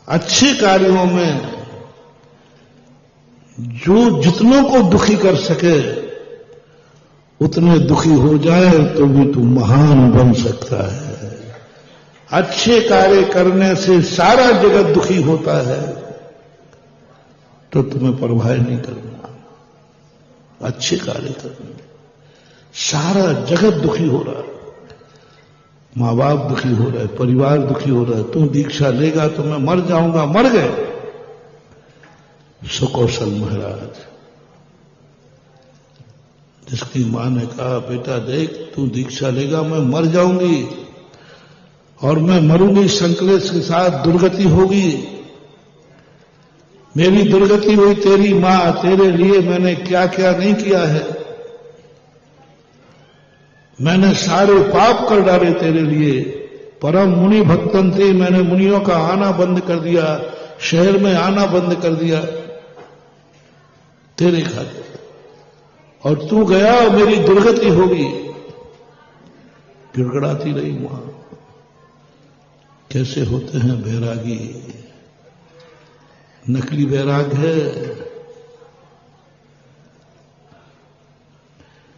अच्छे कार्यों में जो जितनों को दुखी कर सके उतने दुखी हो जाए तो भी तू महान बन सकता है। अच्छे कार्य करने से सारा जगत दुखी होता है तो तुम्हें परवाह नहीं करना। अच्छे कार्य करने सारा जगत दुखी हो रहा है, माँ बाप दुखी हो रहे, परिवार दुखी हो रहा है, तू दीक्षा लेगा तो मैं मर जाऊंगा, मर गए। सुकौशल महाराज, जिसकी मां ने कहा बेटा देख तू दीक्षा लेगा मैं मर जाऊंगी और मैं मरूंगी संकलेश के साथ, दुर्गति होगी। मेरी दुर्गति हुई, तेरी मां तेरे लिए मैंने क्या क्या नहीं किया है। मैंने सारे पाप कर डाले तेरे लिए। परम मुनि भक्तन थे, मैंने मुनियों का आना बंद कर दिया, शहर में आना बंद कर दिया तेरे खातिर, और तू गया और मेरी दुर्गति होगी। गिड़गड़ाती रही मां। कैसे होते हैं बैरागी, नकली बैराग है।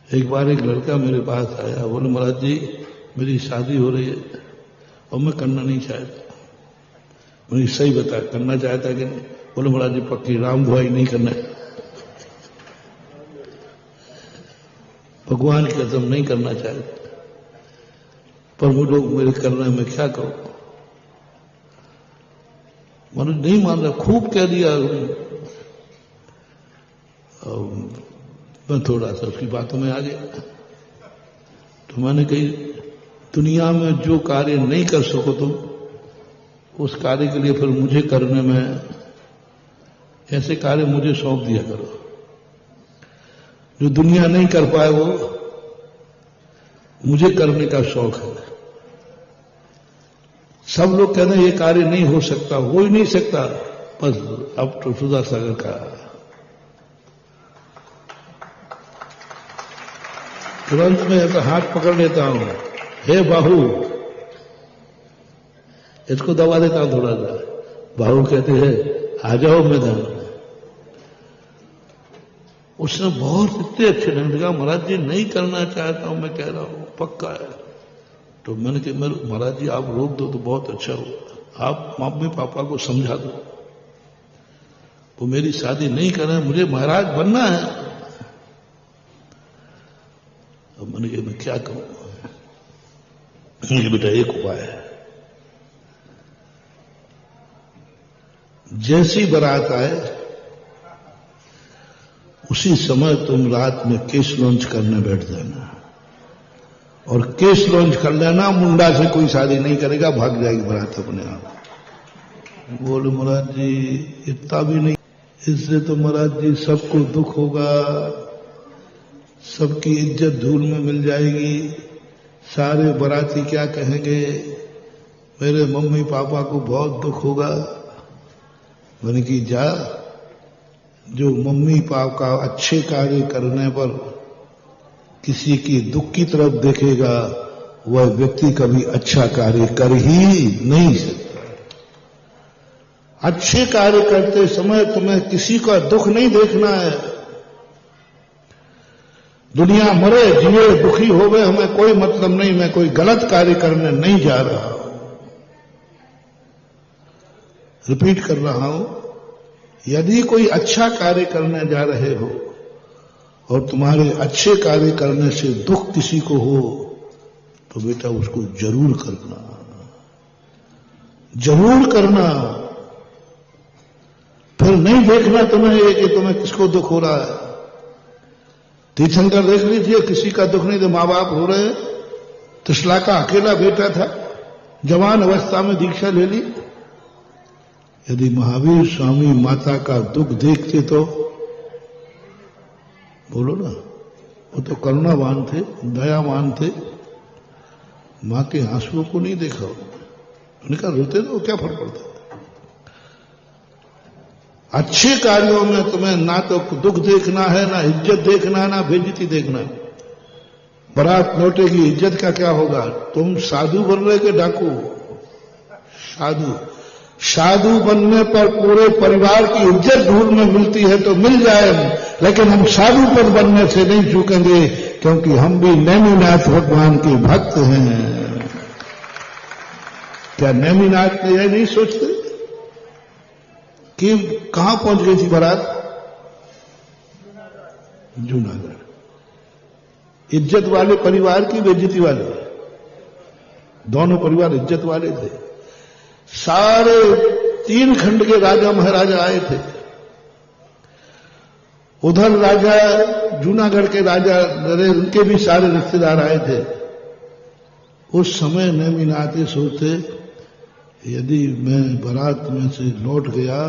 एक बार एक लड़का मेरे पास आया, बोले महाराज जी मेरी शादी हो रही है और मैं करना नहीं चाहता। मुझे सही बता करना चाहता कि नहीं? बोले महाराज जी पक्की राम दुआई नहीं करना, भगवान की कसम नहीं करना चाहता, पर वो लोग मेरे करना है, मैं क्या करूं? मैंने नहीं मान रहा, खूब कह दिया। मैं थोड़ा सा उसकी बातों में आ गया। तो मैंने कही दुनिया में जो कार्य नहीं कर सको तुम, उस कार्य के लिए फिर मुझे करने में, ऐसे कार्य मुझे सौंप दिया करो। जो दुनिया नहीं कर पाए वो मुझे करने का शौक है। सब लोग कहते हैं ये कार्य नहीं हो सकता, हो ही नहीं सकता, बस अब तो सुधा सागर का तुरंत में ऐसा हाथ पकड़ लेता हूं, हे बाहु, इसको दबा देता हूं थोड़ा सा। बाहु कहते हैं आ जाओ मैदान में। उसने बहुत इतने अच्छे ढंग से कहा महाराज जी नहीं करना चाहता हूं, मैं कह रहा हूं पक्का है। तो मैंने कहा महाराज जी आप रोक दो तो बहुत अच्छा हो, आप मम्मी पापा को समझा दो, वो मेरी शादी नहीं कर रहे हैं, मुझे महाराज बनना है। अब मैंने कहा मैं क्या करूं? बेटा एक उपाय है, जैसी बारात आए उसी समय तुम रात में केस लॉन्च करने बैठ जाना, और केस लॉन्च कर लेना, मुंडा से कोई शादी नहीं करेगा, भाग जाएगी बारात अपने आप। बोले महाराज जी इतना भी नहीं, इससे तो महाराज जी सबको दुख होगा, सबकी इज्जत धूल में मिल जाएगी, सारे बाराती क्या कहेंगे, मेरे मम्मी पापा को बहुत दुख होगा। मैंने कि जा, जो मम्मी पापा का अच्छे कार्य करने पर किसी की दुख की तरफ देखेगा, वह व्यक्ति कभी अच्छा कार्य कर ही नहीं सकता। अच्छे कार्य करते समय तुम्हें किसी का दुख नहीं देखना है। दुनिया मरे जिए दुखी हो गए, हमें कोई मतलब नहीं, मैं कोई गलत कार्य करने नहीं जा रहा हूं। रिपीट कर रहा हूं, यदि कोई अच्छा कार्य करने जा रहे हो और तुम्हारे अच्छे कार्य करने से दुख किसी को हो, तो बेटा उसको जरूर करना, जरूर करना। फिर नहीं देखना तुम्हें कि तुम्हें किसको दुख हो रहा है। तीर्थंकर देख लीजिए, किसी का दुख नहीं, तो मां बाप हो रहे। त्रिशला का अकेला बेटा था, जवान अवस्था में दीक्षा ले ली। यदि महावीर स्वामी माता का दुख देखते तो बोलो ना, वो तो करुणावान थे, दयावान थे, मां के आंसुओं को नहीं देखा। उन्होंने कहा रोते तो क्या फर्क पड़ता है। अच्छे कार्यों में तुम्हें ना तो दुख देखना है, ना इज्जत देखना है, ना बेइज्जती देखना है। बारात लौटेगी, इज्जत का क्या होगा? तुम साधु बन रहे के डाकू? साधु, साधु बनने पर पूरे परिवार की इज्जत ढूंढ में मिलती है तो मिल जाए, लेकिन हम साधु पद बनने से नहीं चूकेंगे, क्योंकि हम भी नेमिनाथ भगवान के भक्त हैं। क्या नेमिनाथ ने यह नहीं सोचते कि कहां पहुंच गई थी बारात? जूनागढ़। इज्जत वाले परिवार की, बेइज्जती वाले, दोनों परिवार इज्जत वाले थे। सारे 3 खंड के राजा महाराजा आए थे। उधर राजा जूनागढ़ के राजा उनके भी सारे रिश्तेदार आए थे। उस समय नेमिनाथ सोचते, यदि मैं बारात में से लौट गया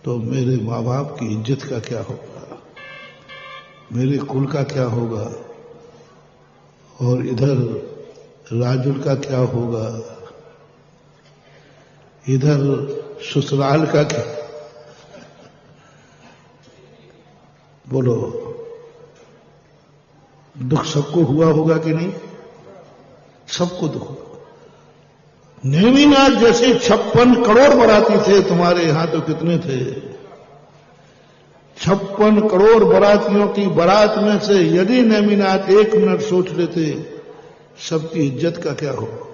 तो मेरे माँ बाप की इज्जत का क्या होगा, मेरे कुल का क्या होगा, और इधर राजुल का क्या होगा, इधर ससुराल का क्या। बोलो, दुख सबको हुआ होगा कि नहीं? सबको दुख हुआ। नेमिनाथ जैसे 56 करोड़ बाराती थे, तुम्हारे यहां तो कितने थे? 56 करोड़ बारातियों की बारात में से यदि नेमिनाथ 1 मिनट सोच लेते, सबकी इज्जत का क्या होगा,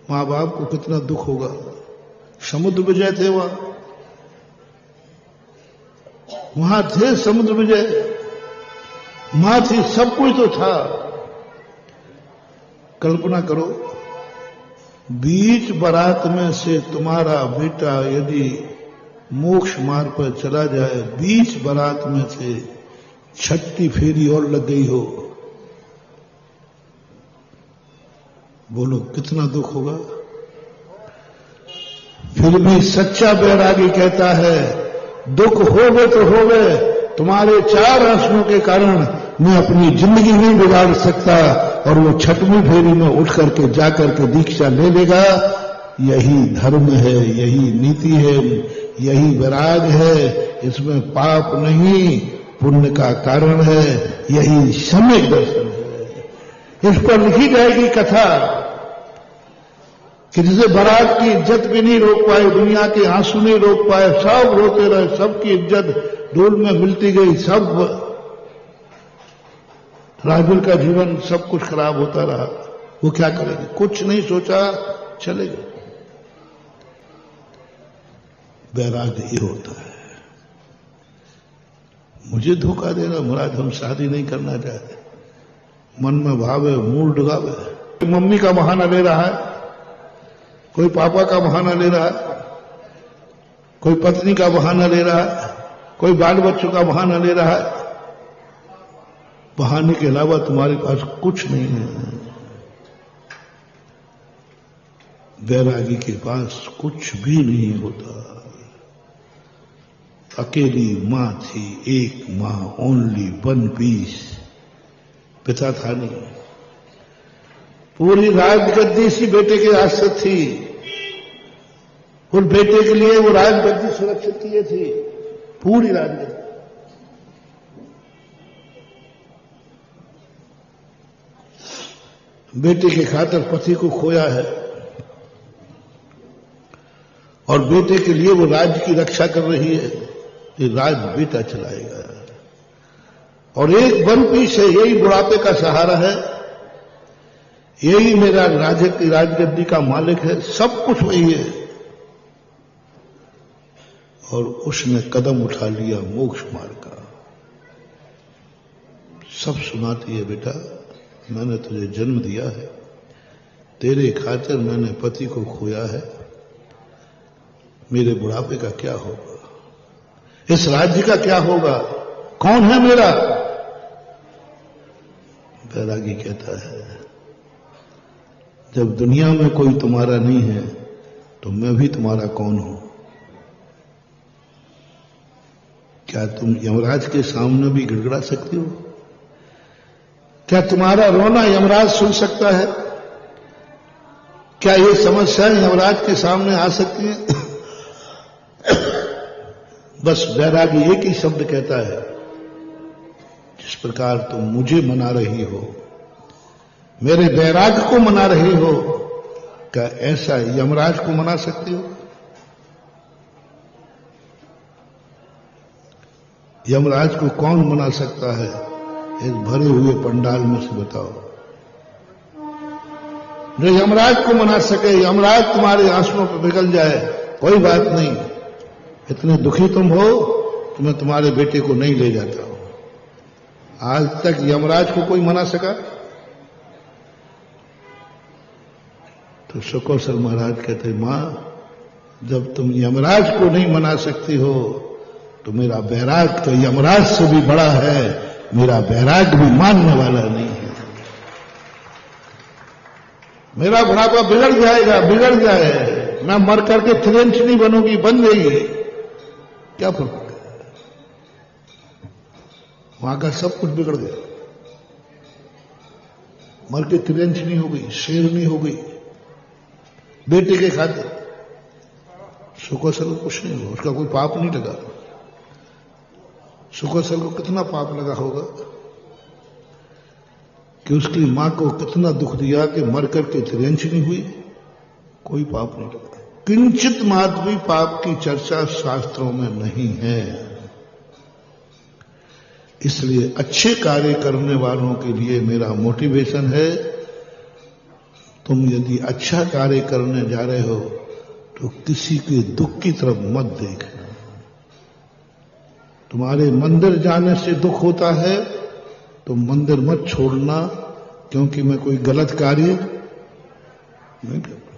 मां बाप को कितना दुख होगा। समुद्र विजय थे वहां थे समुद्र विजय, मां थी, सब कुछ तो था। कल्पना करो, बीच बारात में से तुम्हारा बेटा यदि मोक्ष मार्ग पर चला जाए, बीच बारात में से 36 फेरी और लग गई हो, बोलो कितना दुख होगा। फिर भी सच्चा बैरागी कहता है, दुख होवे तो होवे, तुम्हारे 4 आंसुओं के कारण मैं अपनी जिंदगी नहीं बिगाड़ सकता, और वो 6वीं फेरी में उठ करके जाकर के दीक्षा ले लेगा। यही धर्म है, यही नीति है, यही वैराग है। इसमें पाप नहीं, पुण्य का कारण है। यही सम्यक दर्शन है। इस पर लिखी जाएगी कथा कि जिसे बारात की इज्जत भी नहीं रोक पाए, दुनिया के आंसू नहीं रोक पाए, सब रोते रहे, सबकी इज्जत धूल में मिलती गई, सब राजुल का जीवन सब कुछ खराब होता रहा। वो क्या करेगी? कुछ नहीं सोचा, चले गए। बैराग ये होता है। मुझे धोखा दे रहा महाराज, हम शादी नहीं करना चाहते, मन में भावे, मूड डुबावे। मम्मी का बहाना ले रहा है, कोई पापा का बहाना ले रहा है, कोई पत्नी का बहाना ले रहा है, कोई बाल बच्चों का बहाना ले रहा है। बहाने के अलावा तुम्हारे पास कुछ नहीं है। बैरागी के पास कुछ भी नहीं होता। अकेली मां थी, एक मां, ओनली 1 पीस। पिता था नहीं। पूरी राजगद्दी सी बेटे के आश्रित थी। उस बेटे के लिए वो राजगद्दी सुरक्षित किए थी, पूरी राजगद्दी। बेटे के खातिर पति को खोया है, और बेटे के लिए वो राज्य की रक्षा कर रही है। ये राज बेटा चलाएगा, और एक 1 पीस है, यही बुढ़ापे का सहारा है, यही मेरा राज्य की राजगद्दी का मालिक है, सब कुछ वही है। और उसने कदम उठा लिया मोक्ष मार्ग का। सब सुनाती है, बेटा मैंने तुझे जन्म दिया है, तेरे खातिर मैंने पति को खोया है, मेरे बुढ़ापे का क्या होगा, इस राज्य का क्या होगा, कौन है मेरा? बैरागी कहता है, जब दुनिया में कोई तुम्हारा नहीं है तो मैं भी तुम्हारा कौन हूं? क्या तुम यमराज के सामने भी गिड़गिड़ा सकती हो? क्या तुम्हारा रोना यमराज सुन सकता है? क्या ये समस्याएं यमराज के सामने आ सकती हैं? बस बैरागी एक ही शब्द कहता है, जिस प्रकार तुम मुझे मना रही हो, मेरे बैराग को मना रही हो, क्या ऐसा यमराज को मना सकती हो? यमराज को कौन मना सकता है इस भरे हुए पंडाल में से बताओ? जो यमराज को मना सके, यमराज तुम्हारे आंसुओं पर पिघल जाए, कोई बात नहीं, इतने दुखी तुम हो तो मैं तुम्हारे बेटे को नहीं ले जाता हूं। आज तक यमराज को कोई मना सका? तो शुकोसर महाराज कहते, मां, जब तुम यमराज को नहीं मना सकती हो तो मेरा बैराग तो यमराज से भी बड़ा है, मेरा बैराग भी मानने वाला नहीं है। मेरा बुढ़ापा बिगड़ जाएगा, बिगड़ जाए, मैं मर करके त्रियंच नहीं बनूंगी, बन गई, क्या फर्क पड़ेगा? वहां का सब कुछ बिगड़ गया, मर के त्रियंच नहीं हो गई, शेर नहीं हो गई, बेटे के खातिर। शुकोसल को कुछ नहीं हुआ, उसका कोई पाप नहीं लगा। शुकोसल को कितना पाप लगा होगा कि उसकी मां को कितना दुख दिया कि मर करके त्रियंच नहीं हुई, कोई पाप नहीं लगा। किंचित मात्र भी पाप की चर्चा शास्त्रों में नहीं है। इसलिए अच्छे कार्य करने वालों के लिए मेरा मोटिवेशन है, तुम यदि अच्छा कार्य करने जा रहे हो तो किसी के दुख की तरफ मत देखना। तुम्हारे मंदिर जाने से दुख होता है तो मंदिर मत छोड़ना, क्योंकि मैं कोई गलत कार्य नहीं करता।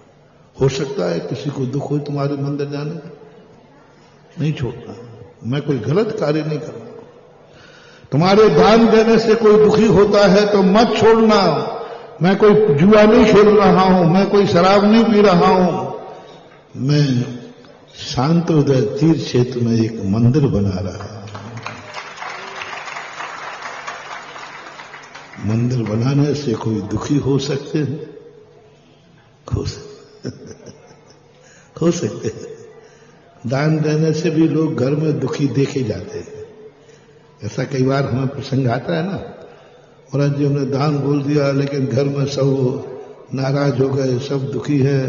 हो सकता है किसी को दुख हो तुम्हारे मंदिर जाने का, नहीं छोड़ना। मैं कोई गलत कार्य नहीं कर रहा। तुम्हारे दान देने से कोई दुखी होता है तो मत छोड़ना। मैं कोई जुआ नहीं खेल रहा हूं, मैं कोई शराब नहीं पी रहा हूं, मैं शांतोदय तीर्थ क्षेत्र में एक मंदिर बना रहा हूं। मंदिर बनाने से कोई दुखी हो सकते हैं? हो सकते हैं। दान देने से भी लोग घर में दुखी देखे जाते हैं। ऐसा कई बार हमें प्रसंग आता है ना, महाराज जी हमने दान बोल दिया लेकिन घर में सब नाराज हो गए, सब दुखी है,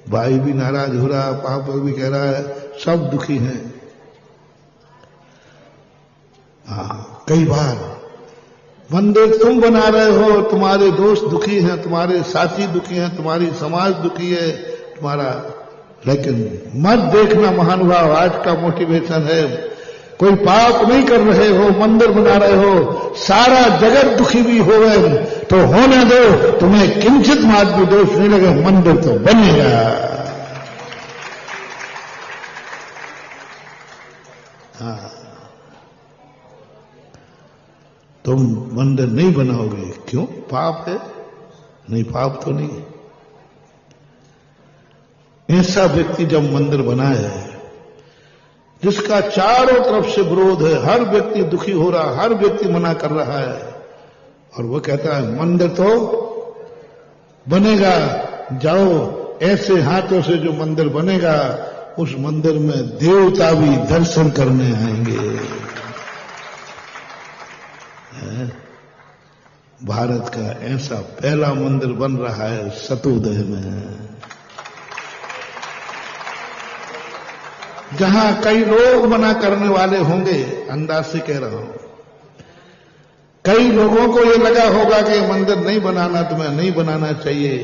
भाई भी नाराज हो रहा, पापा भी कह रहा है, सब दुखी हैं। हाँ, कई बार मंदिर तुम बना रहे हो, तुम्हारे दोस्त दुखी हैं, तुम्हारे साथी दुखी हैं, तुम्हारी समाज दुखी है, तुम्हारा, लेकिन मत देखना महानुभाव, आज का मोटिवेशन है, कोई पाप नहीं कर रहे हो, मंदिर बना रहे हो, सारा जगत दुखी भी हो गए तो होने दो, तुम्हें किंचित मात्र भी दोष नहीं लगे, मंदिर तो बनेगा। हाँ, तुम मंदिर नहीं बनाओगे, क्यों? पाप है? नहीं, पाप तो नहीं। ऐसा व्यक्ति जब मंदिर बनाए जिसका चारों तरफ से विरोध है, हर व्यक्ति दुखी हो रहा, हर व्यक्ति मना कर रहा है, और वो कहता है मंदिर तो बनेगा, जाओ, ऐसे हाथों से जो मंदिर बनेगा उस मंदिर में देवता भी दर्शन करने आएंगे। भारत का ऐसा पहला मंदिर बन रहा है सतोदय में, जहां कई लोग मना करने वाले होंगे, अंदाज से कह रहा हूं, कई लोगों को यह लगा होगा कि मंदिर नहीं बनाना, तुम्हें नहीं बनाना चाहिए,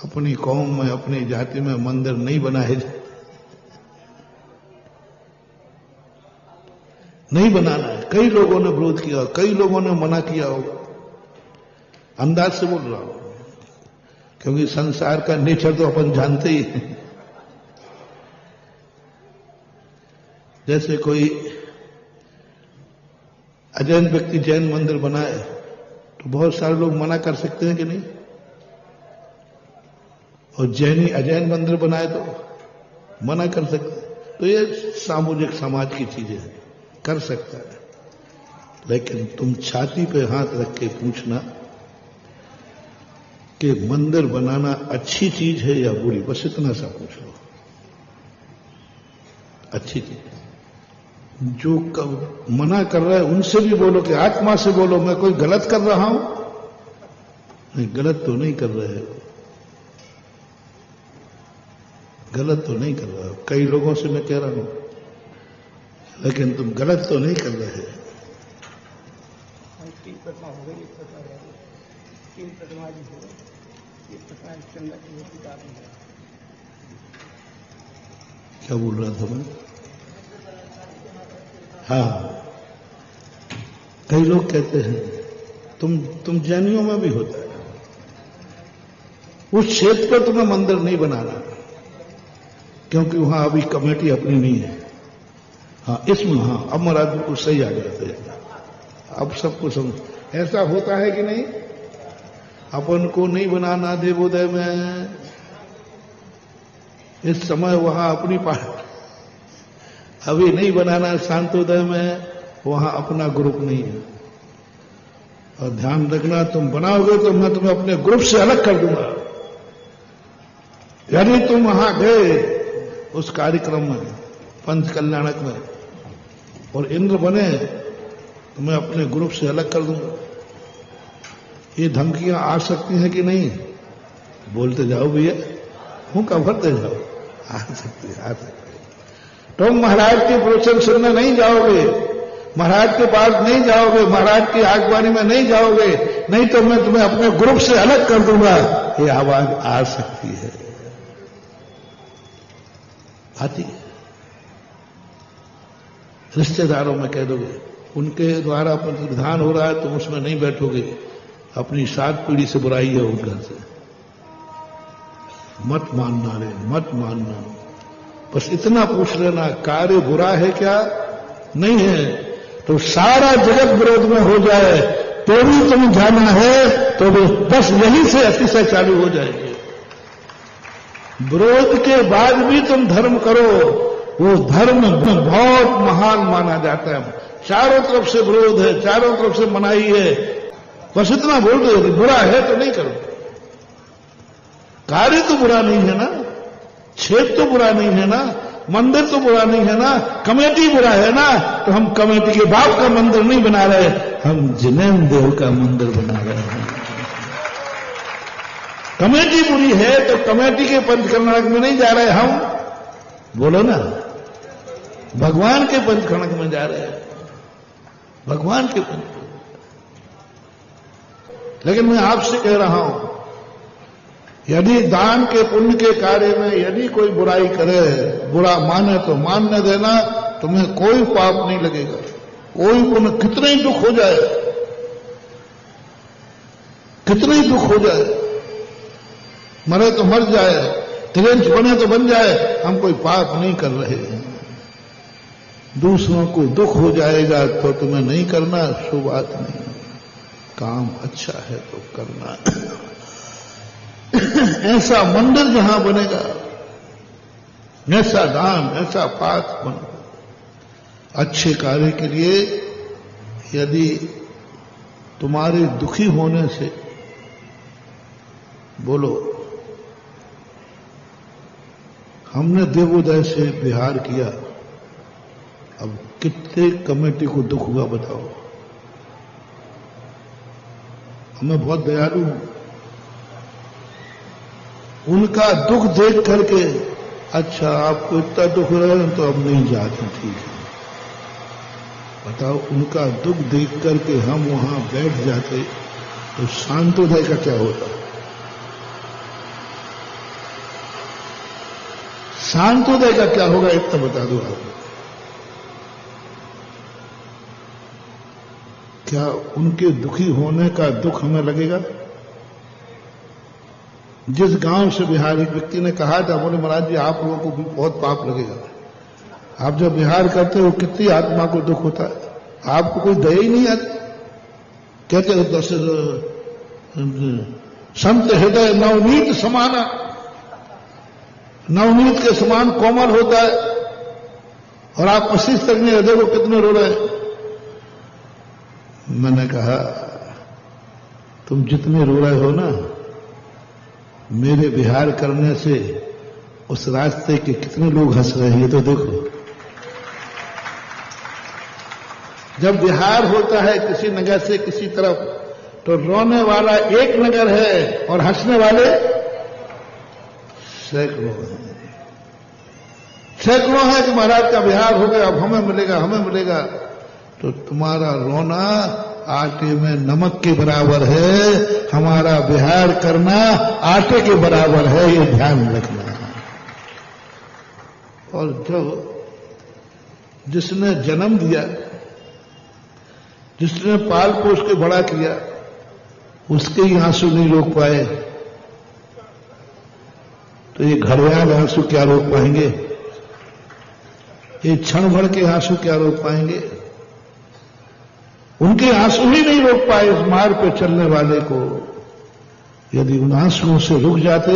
अपनी कौम में, अपनी जाति में मंदिर नहीं बनाए, नहीं बनाना है। कई लोगों ने विरोध किया, कई लोगों ने मना किया होगा, अंदाज से बोल रहा हूं, क्योंकि संसार का नेचर तो अपन जानते ही हैं। जैसे कोई अजैन व्यक्ति जैन मंदिर बनाए तो बहुत सारे लोग मना कर सकते हैं कि नहीं, और जैनी अजैन मंदिर बनाए तो मना कर सकते हैं। तो ये सामूहिक समाज की चीजें हैं, कर सकता है, लेकिन तुम छाती पे हाथ रख के पूछना कि मंदिर बनाना अच्छी चीज है या बुरी, बस इतना सा पूछ लो। अच्छी चीज। जो मना कर रहा है उनसे भी बोलो, कि आत्मा से बोलो, मैं कोई गलत कर रहा हूं? नहीं, गलत तो नहीं कर रहे हो, गलत तो नहीं कर रहा हूं। कई लोगों से मैं कह रहा हूं, लेकिन तुम गलत तो नहीं कर रहे। तीन प्रतिमा हो गई, एक प्रतिमा रह गई, तीन प्रतिमा भी हो गई, एक प्रतिमा चंदा की होती बात नहीं है। क्या बोल रहा था मैं? हाँ, कई लोग कहते हैं तुम जैनियों में भी होता है, उस क्षेत्र पर तुम्हें मंदिर नहीं बनाना क्योंकि वहां अभी कमेटी अपनी नहीं है। हाँ, इसमें हाँ अब महाराज बिल्कुल सही आ जाते हैं। अब सबको समझ ऐसा होता है कि नहीं? अपन को नहीं बनाना देवोदय में, इस समय वहां अपनी पार्टी, अभी नहीं बनाना शांतोदय में, वहां अपना ग्रुप नहीं है। और ध्यान रखना, तुम बनाओगे तो मैं तुम्हें अपने ग्रुप से अलग कर दूंगा। यदि तुम वहां गए उस कार्यक्रम में, पंच कल्याणक में, और इंद्र बने तो मैं अपने ग्रुप से अलग कर दूंगा। ये धमकियां आ सकती हैं कि नहीं? बोलते जाओ भैया, हूं का भरते जाओ। आ सकती है, आ सकती है। तुम महाराज के प्रवचन सुनने नहीं जाओगे, महाराज के पास नहीं जाओगे, महाराज की आगवानी में नहीं जाओगे, नहीं तो मैं तुम्हें अपने ग्रुप से अलग कर दूंगा। ये आवाज आ सकती है, आती है। रिश्तेदारों में कह दोगे, उनके द्वारा विधान हो रहा है, तुम उसमें नहीं बैठोगे, अपनी 7 पीढ़ी से बुराई है उन घर से, मत मानना रे, मत मानना। बस इतना पूछ लेना, कार्य बुरा है क्या? नहीं है तो सारा जगत विरोध में हो जाए तो भी तुम जाना है, तो बस यहीं से अतिशय चालू हो जाएगी। विरोध के बाद भी तुम धर्म करो, वो धर्म बहुत महान माना जाता है। चारों तरफ से विरोध है, चारों तरफ से मनाही है, बस इतना बोल दो बुरा है तो नहीं करो। कार्य तो बुरा नहीं है ना, क्षेत्र तो बुरा नहीं है ना, मंदिर तो बुरा नहीं है ना, कमेटी बुरा है ना, तो हम कमेटी के बाप का मंदिर नहीं बना रहे, हम जिनेन्द्र देव का मंदिर बना रहे हैं। कमेटी बुरी है तो कमेटी के पंचकर्णक में नहीं जा रहे हम, बोलो ना, भगवान के पंचकर्णक में जा रहे हैं, भगवान के पंच। लेकिन मैं आपसे कह रहा हूं, यदि दान के पुण्य के कार्य में यदि कोई बुराई करे, बुरा माने तो मानने देना, तुम्हें कोई पाप नहीं लगेगा। कोई पुण्य, कितने ही दुख हो जाए, कितने ही दुख हो जाए, मरे तो मर जाए, त्रिंच बने तो बन जाए, हम कोई पाप नहीं कर रहे हैं। दूसरों को दुख हो जाएगा तो तुम्हें नहीं करना, शुभ बात नहीं। काम अच्छा है तो करना। ऐसा मंदिर जहां बनेगा, ऐसा दान, ऐसा पाठ बनेगा। अच्छे कार्य के लिए यदि तुम्हारे दुखी होने से, बोलो हमने देवोदय से विहार किया, अब कितने कमेटी को दुख हुआ बताओ। मैं बहुत दयालु हूं, उनका दुख देख करके, अच्छा आपको इतना दुख हो रहा है तो अब नहीं जाते, ठीक है। बताओ, उनका दुख देख करके हम वहां बैठ जाते तो शांतोदय का क्या होता? शांतोदय का क्या होगा, इतना बता दो आप। क्या उनके दुखी होने का दुख हमें लगेगा? जिस गांव से बिहार एक व्यक्ति ने कहा था, बोले महाराज जी आप लोगों को भी बहुत पाप लगेगा, आप जब विहार करते हो कितनी आत्मा को दुख होता है, आपको कोई दया ही नहीं आती। कहते हो संत हृदय नवनीत समाना, नवनीत के समान कोमल होता है, और आप आशीष तक नहीं, देखो कितने रो रहे हैं। मैंने कहा तुम जितने रो रहे हो ना, मेरे विहार करने से उस रास्ते के कितने लोग हंस रहे हैं, ये तो देखो। जब विहार होता है किसी नगर से किसी तरफ, तो रोने वाला एक नगर है और हंसने वाले सैकड़ों हैं, सैकड़ों है कि महाराज का विहार हो गया, अब हमें मिलेगा, हमें मिलेगा। तो तुम्हारा रोना आटे में नमक के बराबर है, हमारा विहार करना आटे के बराबर है, ये ध्यान रखना। और जो जिसने जन्म दिया, जिसने पाल पोस के बड़ा किया, उसके ही आंसू नहीं रोक पाए तो ये घड़ियाल आंसू क्या रोक पाएंगे? ये क्षण भर के आंसू क्या रोक पाएंगे? उनके आंसू ही नहीं रोक पाए इस मार्ग पे चलने वाले को। यदि उन आंसुओं से रुक जाते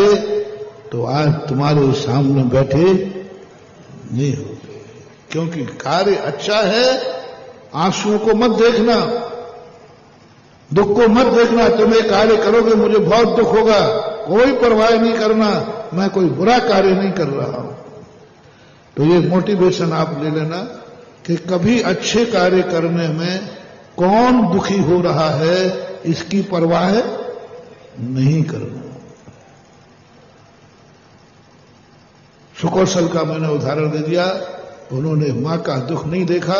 तो आज तुम्हारे सामने बैठे नहीं होते। क्योंकि कार्य अच्छा है, आंसुओं को मत देखना, दुख को मत देखना। तुम एक कार्य करोगे, मुझे बहुत दुख होगा, कोई परवाह नहीं करना, मैं कोई बुरा कार्य नहीं कर रहा हूं। तो ये मोटिवेशन आप ले लेना कि कभी अच्छे कार्य करने में कौन दुखी हो रहा है इसकी परवाह नहीं करना। सुकौशल का मैंने उदाहरण दे दिया, उन्होंने मां का दुख नहीं देखा,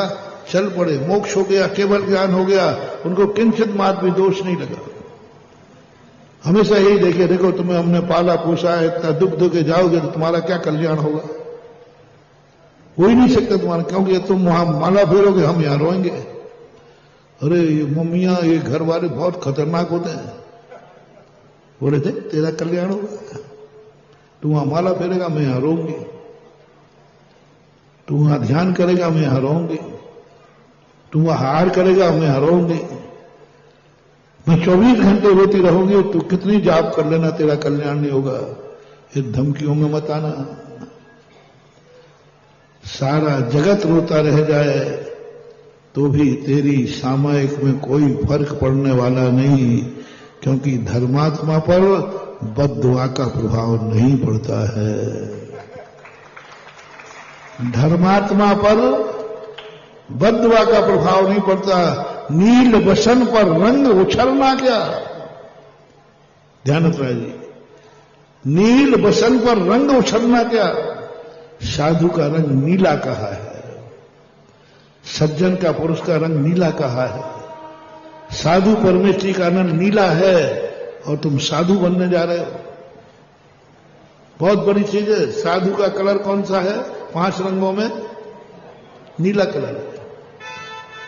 चल पड़े, मोक्ष हो गया, केवल ज्ञान हो गया, उनको किंचित मात्र भी दोष नहीं लगा। हमेशा यही देखे, देखो तुम्हें हमने पाला पोसा है, इतना दुख दो के जाओगे तो तुम्हारा क्या कल्याण होगा? हो ही नहीं सकता तुम्हारा, क्योंकि तुम वहां माला फेरोगे, हम यहां रोएंगे। अरे ये मम्मियां, ये घर वाले बहुत खतरनाक होते हैं। बोले थे तेरा कल्याण होगा, तू वहां माला फेरेगा, मैं यहां रोऊंगी, तू वहां ध्यान करेगा, मैं यहां रोऊंगी, तू वहां हार करेगा, मैं यहां रोऊंगी, मैं 24 घंटे रोती रहूंगी, तू कितनी जाप कर लेना, तेरा कल्याण नहीं होगा। ये धमकियों में मत आना। सारा जगत रोता रह जाए तो भी तेरी सामयिक में कोई फर्क पड़ने वाला नहीं, क्योंकि धर्मात्मा पर बद्दुआ का प्रभाव नहीं पड़ता है। धर्मात्मा पर बद्दुआ का प्रभाव नहीं पड़ता। नील बसन पर रंग उछलना क्या? ध्यान रखना जी, नील बसन पर रंग उछलना क्या? साधु का रंग नीला कहा है, सज्जन का, पुरुष का रंग नीला कहा है। साधु परमेश्वरी का रंग नीला है और तुम साधु बनने जा रहे हो। बहुत बड़ी चीज है। साधु का कलर कौन सा है? 5 रंगों में नीला कलर है,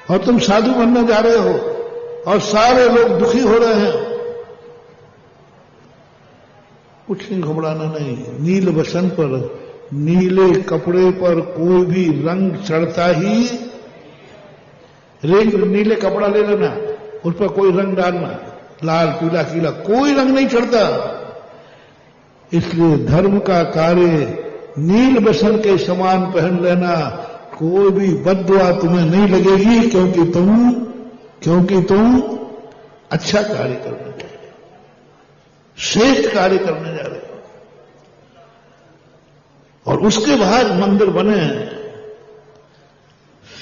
और तुम साधु बनने जा रहे हो और सारे लोग दुखी हो रहे हैं। कुछ नहीं, घबराना नहीं। नील बसन पर, नीले कपड़े पर कोई भी रंग चढ़ता ही, नीले कपड़ा ले लेना, उस पर कोई रंग डालना, लाल पीला कीला, कोई रंग नहीं चढ़ता। इसलिए धर्म का कार्य नील बसन के समान पहन लेना, कोई भी बद्दुआ तुम्हें नहीं लगेगी, क्योंकि तुम अच्छा कार्य करने जा रहे हो, श्रेष्ठ कार्य करने जा रहे हो। और उसके बाद मंदिर बने,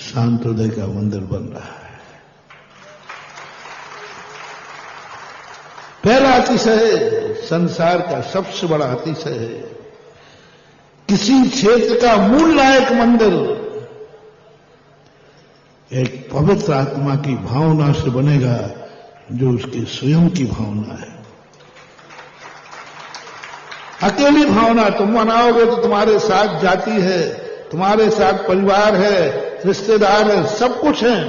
शांतोदय का मंदिर बन रहा है। पहला अतिशय संसार का सबसे बड़ा अतिशय है, किसी क्षेत्र का मूल लायक मंदिर एक पवित्र आत्मा की भावना से बनेगा, जो उसकी स्वयं की भावना है। अकेली भावना तुम बनाओगे तो तुम्हारे साथ जाति है, तुम्हारे साथ परिवार है, रिश्तेदार है, सब कुछ है।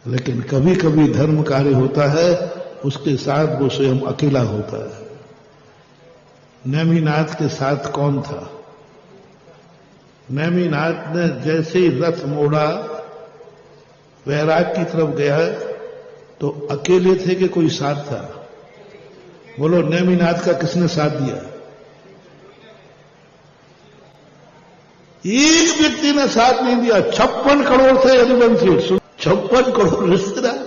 लेकिन कभी कभी धर्म कार्य होता है, उसके साथ वो स्वयं अकेला होता है। नेमिनाथ के साथ कौन था? नेमिनाथ ने जैसे ही रथ मोड़ा, वैराग की तरफ गया, तो अकेले थे कि कोई साथ था? बोलो, नेमिनाथ का किसने साथ दिया? एक व्यक्ति ने साथ नहीं दिया। 56 करोड़ थे यदुवंशी, 56 करोड़ रिश्तेदार,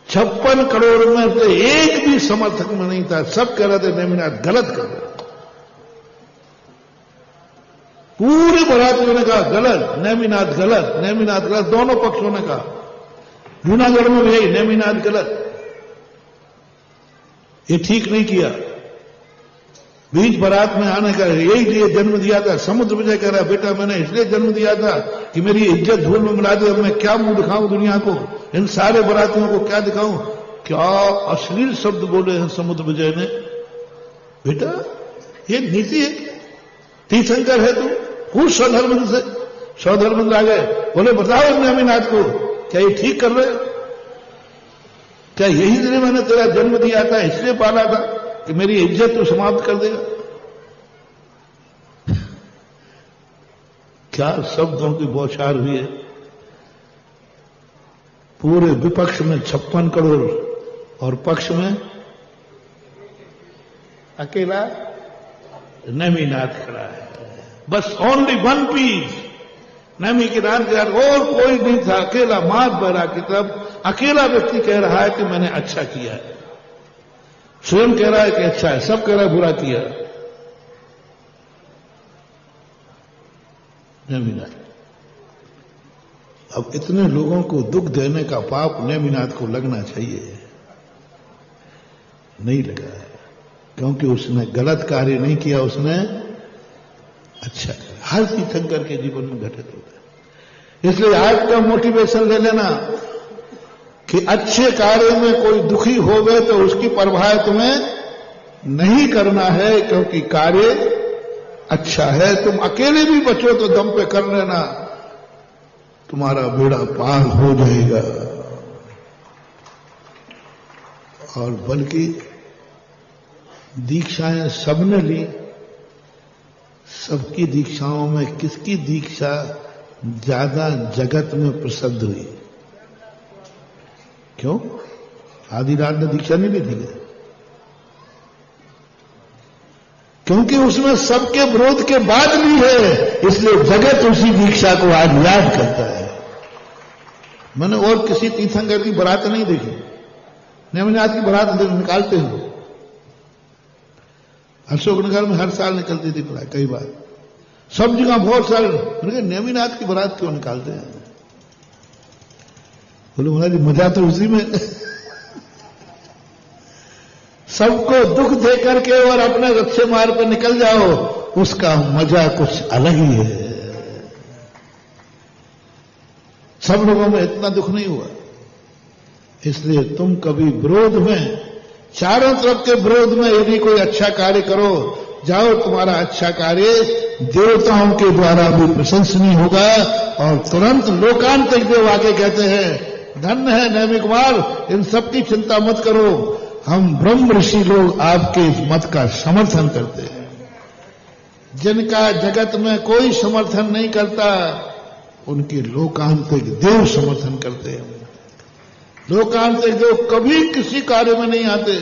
56 करोड़ में से एक भी समर्थक में नहीं था। सब कह रहे थे नेमिनाथ गलत कर रहे। पूरे बरातियों ने कहा गलत, नेमिनाथ गलत, नेमिनाथ गलत, दोनों पक्षों ने कहा। जूनागढ़ में भी यही, नेमिनाथ गलत, ये ठीक नहीं किया। बीच बारात में आने का यही लिए जन्म दिया था। समुद्र विजय कह रहा बेटा मैंने इसलिए जन्म दिया था कि मेरी इज्जत धूल में मिला दे। अब मैं क्या मुंह दिखाऊं दुनिया को, इन सारे बारातियों को क्या दिखाऊं। क्या अश्लील शब्द बोले हैं समुद्र विजय ने। बेटा ये नीति है, तीर्थंकर है तू, पूछ स्वधर्मेंद्र से। स्वधर्मेंद्र आ गए, बोले बताओ नेमिनाथ को क्या ये ठीक कर रहे, क्या यही दिन मैंने तेरा जन्म दिया था इसलिए पाला था कि मेरी इज्जत तो समाप्त कर देगा। क्या शब्दों की बौछार हुई है। पूरे विपक्ष में 56 करोड़ और पक्ष में अकेला नेमिनाथ खड़ा है। बस ओनली वन पीस नेमी के नाम के और कोई नहीं था, अकेला मात बहरा की तरफ अकेला व्यक्ति कह रहा है कि मैंने अच्छा किया है। स्वयं कह रहा है कि अच्छा है, सब कह रहा है बुरा किया। नेमिनाथ अब इतने लोगों को दुख देने का पाप नेमिनाथ को लगना चाहिए, नहीं लगा है, क्योंकि उसने गलत कार्य नहीं किया, उसने अच्छा किया। हर तीर्थंकर के जीवन में घटित होता है। इसलिए आज का मोटिवेशन ले लेना कि अच्छे कार्य में कोई दुखी हो गए तो उसकी परवाह तुम्हें नहीं करना है, क्योंकि कार्य अच्छा है। तुम अकेले भी बचो तो दम पे कर लेना, तुम्हारा बेड़ा पार हो जाएगा। और बल्कि दीक्षाएं सबने ली, सबकी दीक्षाओं में किसकी दीक्षा ज्यादा जगत में प्रसिद्ध हुई? क्यों? आदिनाथ ने दीक्षा नहीं ली थी? क्योंकि उसमें सबके विरोध के बाद ली है, इसलिए जगत उसी दीक्षा को आज याद करता है। मैंने और किसी तीर्थंकर की बारात नहीं देखी, नेमिनाथ की बारात निकालते हैं। अशोकनगर में हर साल निकलती थी बारात, कई बार, सब जगह बहुत सारे। नेमिनाथ की बारात क्यों निकालते हैं? बोले महाराज मजा तो उसी में सबको दुख दे करके और अपने अच्छे मार्ग पर निकल जाओ, उसका मजा कुछ अलग ही है। सब लोगों में इतना दुख नहीं हुआ। इसलिए तुम कभी विरोध में, चारों तरफ के विरोध में यदि कोई अच्छा कार्य करो, जाओ तुम्हारा अच्छा कार्य देवताओं के द्वारा भी प्रशंसनीय होगा। और तुरंत लोकांतिक देव आके कहते हैं धन्य है नेमी कुमार, इन सबकी चिंता मत करो, हम ब्रह्म ऋषि लोग आपके इस मत का समर्थन करते हैं। जिनका जगत में कोई समर्थन नहीं करता, उनके लोकांतिक देव समर्थन करते हैं। लोकांतिक देव कभी किसी कार्य में नहीं आते।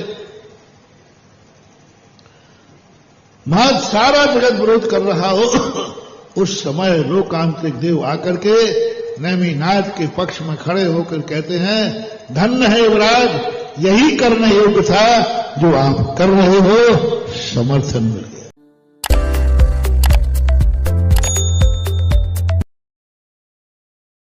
महज सारा जगत विरोध कर रहा हो, उस समय लोकांतिक देव आकर के नेमिनाथ के पक्ष में खड़े होकर कहते हैं धन्य है युवराज, यही करने योग्य था जो आप कर रहे हो, समर्थन मिल गया।